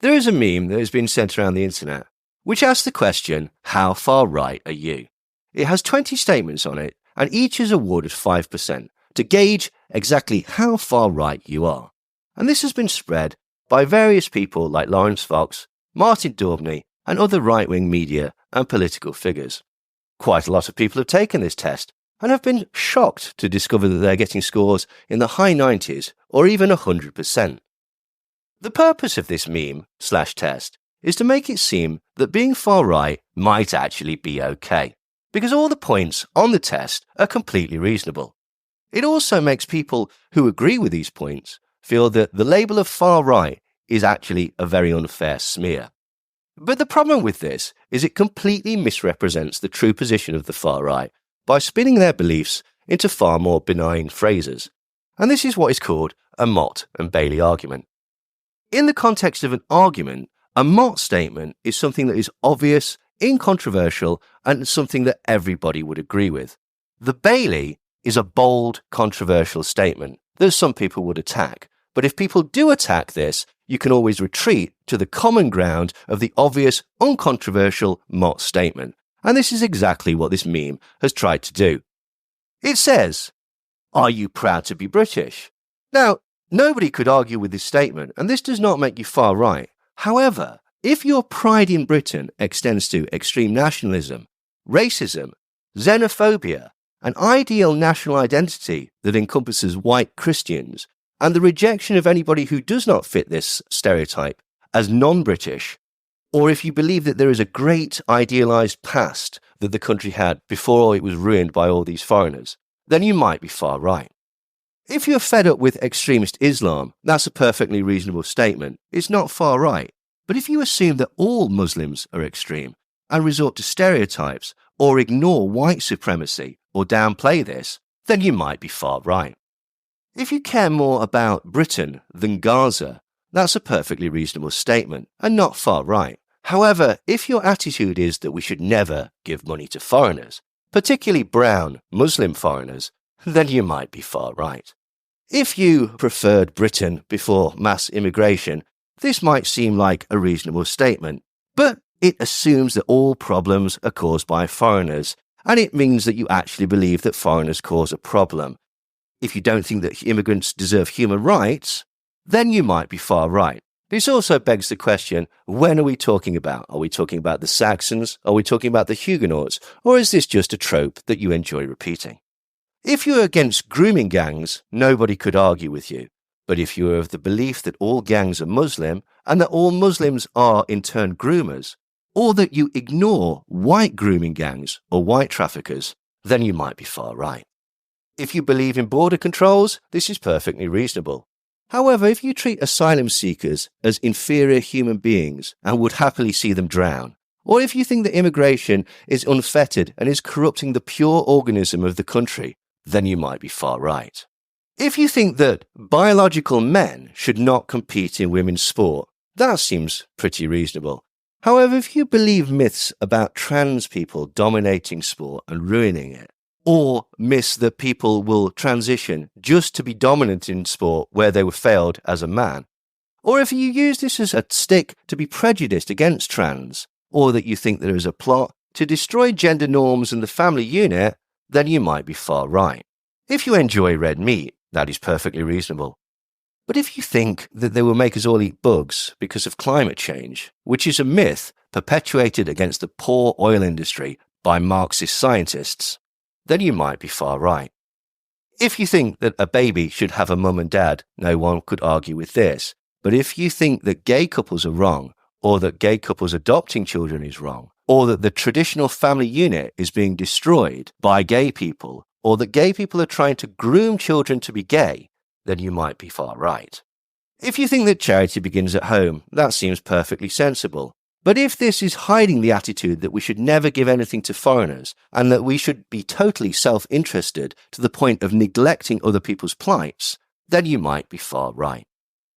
There is a meme that has been sent around the internet, which asks the question, how far right are you? It has 20 statements on it, and each is awarded 5% to gauge exactly how far right you are. And this has been spread by various people like Lawrence Fox, Martin Daubney, and other right-wing media and political figures. Quite a lot of people have taken this test and have been shocked to discover that they're getting scores in the high 90s or even 100%. The purpose of this meme/test is to make it seem that being far right might actually be okay, because all the points on the test are completely reasonable. It also makes people who agree with these points feel that the label of far right is actually a very unfair smear. But the problem with this is it completely misrepresents the true position of the far right by spinning their beliefs into far more benign phrases. And this is what is called a Mott and Bailey argument. In the context of an argument, a Mott statement is something that is obvious, incontroversial, and something that everybody would agree with. The Bailey is a bold, controversial statement that some people would attack. But if people do attack this, you can always retreat to the common ground of the obvious, uncontroversial Mott statement. And this is exactly what this meme has tried to do. It says, "Are you proud to be British?" Now, nobody could argue with this statement, and this does not make you far right. However, if your pride in Britain extends to extreme nationalism, racism, xenophobia, an ideal national identity that encompasses white Christians, and the rejection of anybody who does not fit this stereotype as non-British, or if you believe that there is a great idealised past that the country had before it was ruined by all these foreigners, then you might be far right. If you're fed up with extremist Islam, that's a perfectly reasonable statement. It's not far right. But if you assume that all Muslims are extreme and resort to stereotypes or ignore white supremacy or downplay this, then you might be far right. If you care more about Britain than Gaza, that's a perfectly reasonable statement and not far right. However, if your attitude is that we should never give money to foreigners, particularly brown Muslim foreigners, then you might be far right. If you preferred Britain before mass immigration, this might seem like a reasonable statement, but it assumes that all problems are caused by foreigners, and it means that you actually believe that foreigners cause a problem. If you don't think that immigrants deserve human rights, then you might be far right. This also begs the question, when are we talking about? Are we talking about the Saxons? Are we talking about the Huguenots? Or is this just a trope that you enjoy repeating? If you're against grooming gangs, nobody could argue with you. But if you are of the belief that all gangs are Muslim and that all Muslims are in turn groomers, or that you ignore white grooming gangs or white traffickers, then you might be far right. If you believe in border controls, this is perfectly reasonable. However, if you treat asylum seekers as inferior human beings and would happily see them drown, or if you think that immigration is unfettered and is corrupting the pure organism of the country, then you might be far right. If you think that biological men should not compete in women's sport, that seems pretty reasonable. However, if you believe myths about trans people dominating sport and ruining it, or myths that people will transition just to be dominant in sport where they were failed as a man, or if you use this as a stick to be prejudiced against trans, or that you think there is a plot to destroy gender norms and the family unit, then you might be far right. If you enjoy red meat, that is perfectly reasonable. But if you think that they will make us all eat bugs because of climate change, which is a myth perpetuated against the poor oil industry by Marxist scientists, then you might be far right. If you think that a baby should have a mum and dad, no one could argue with this. But if you think that gay couples are wrong, or that gay couples adopting children is wrong, or that the traditional family unit is being destroyed by gay people, or that gay people are trying to groom children to be gay, then you might be far right. If you think that charity begins at home, that seems perfectly sensible. But if this is hiding the attitude that we should never give anything to foreigners and that we should be totally self-interested to the point of neglecting other people's plights, then you might be far right.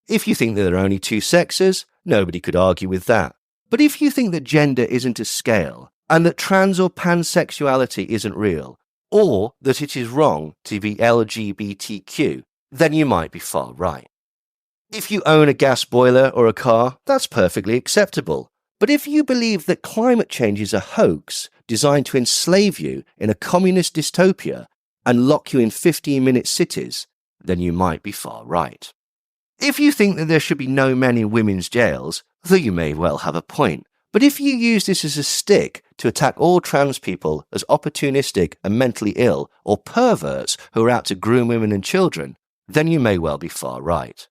If you think that there are only two sexes, nobody could argue with that. But if you think that gender isn't a scale and that trans or pansexuality isn't real, or that it is wrong to be LGBTQ, then you might be far right. If you own a gas boiler or a car, that's perfectly acceptable. But if you believe that climate change is a hoax designed to enslave you in a communist dystopia and lock you in 15-minute cities, then you might be far right. If you think that there should be no men in women's jails, though you may well have a point, but if you use this as a stick to attack all trans people as opportunistic and mentally ill or perverts who are out to groom women and children, then you may well be far right.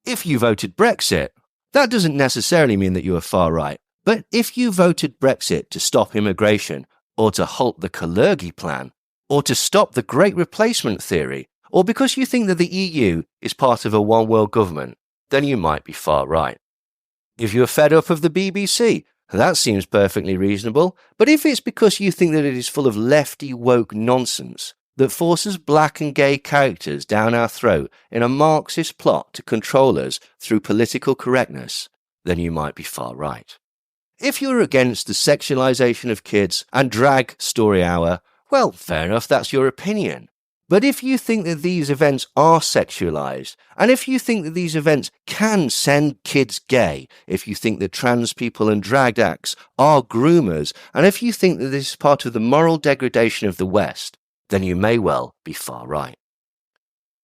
If you voted Brexit, that doesn't necessarily mean that you are far right, but if you voted Brexit to stop immigration, or to halt the Kalergi plan, or to stop the Great Replacement theory, or because you think that the EU is part of a one-world government, then you might be far right. If you're fed up of the BBC, that seems perfectly reasonable, but if it's because you think that it is full of lefty woke nonsense that forces black and gay characters down our throat in a Marxist plot to control us through political correctness, then you might be far right. If you're against the sexualization of kids and drag story hour, well, fair enough, that's your opinion. But if you think that these events are sexualized, and if you think that these events can send kids gay, if you think that trans people and drag acts are groomers, and if you think that this is part of the moral degradation of the West, then you may well be far right.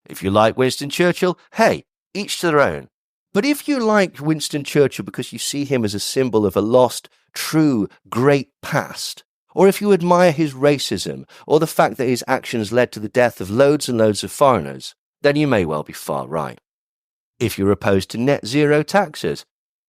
If you like Winston Churchill, hey, each to their own. But if you like Winston Churchill because you see him as a symbol of a lost, true, great past, or if you admire his racism, or the fact that his actions led to the death of loads and loads of foreigners, then you may well be far right. If you're opposed to net zero taxes,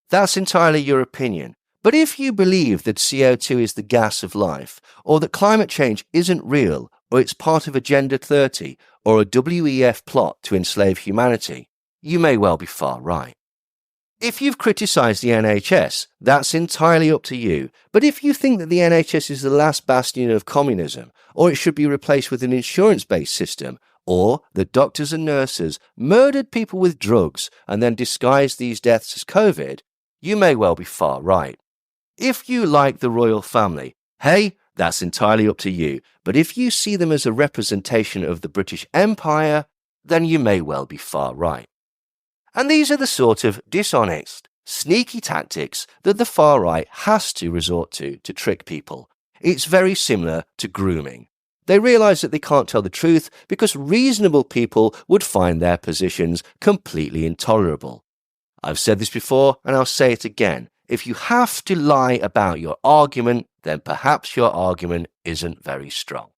that's entirely your opinion. But if you believe that CO2 is the gas of life, or that climate change isn't real, or it's part of Agenda 30, or a WEF plot to enslave humanity, you may well be far right. If you've criticised the NHS, that's entirely up to you. But if you think that the NHS is the last bastion of communism, or it should be replaced with an insurance-based system, or that doctors and nurses murdered people with drugs and then disguised these deaths as COVID, you may well be far right. If you like the royal family, hey, that's entirely up to you. But if you see them as a representation of the British Empire, then you may well be far right. And these are the sort of dishonest, sneaky tactics that the far right has to resort to trick people. It's very similar to grooming. They realise that they can't tell the truth because reasonable people would find their positions completely intolerable. I've said this before and I'll say it again. If you have to lie about your argument, then perhaps your argument isn't very strong.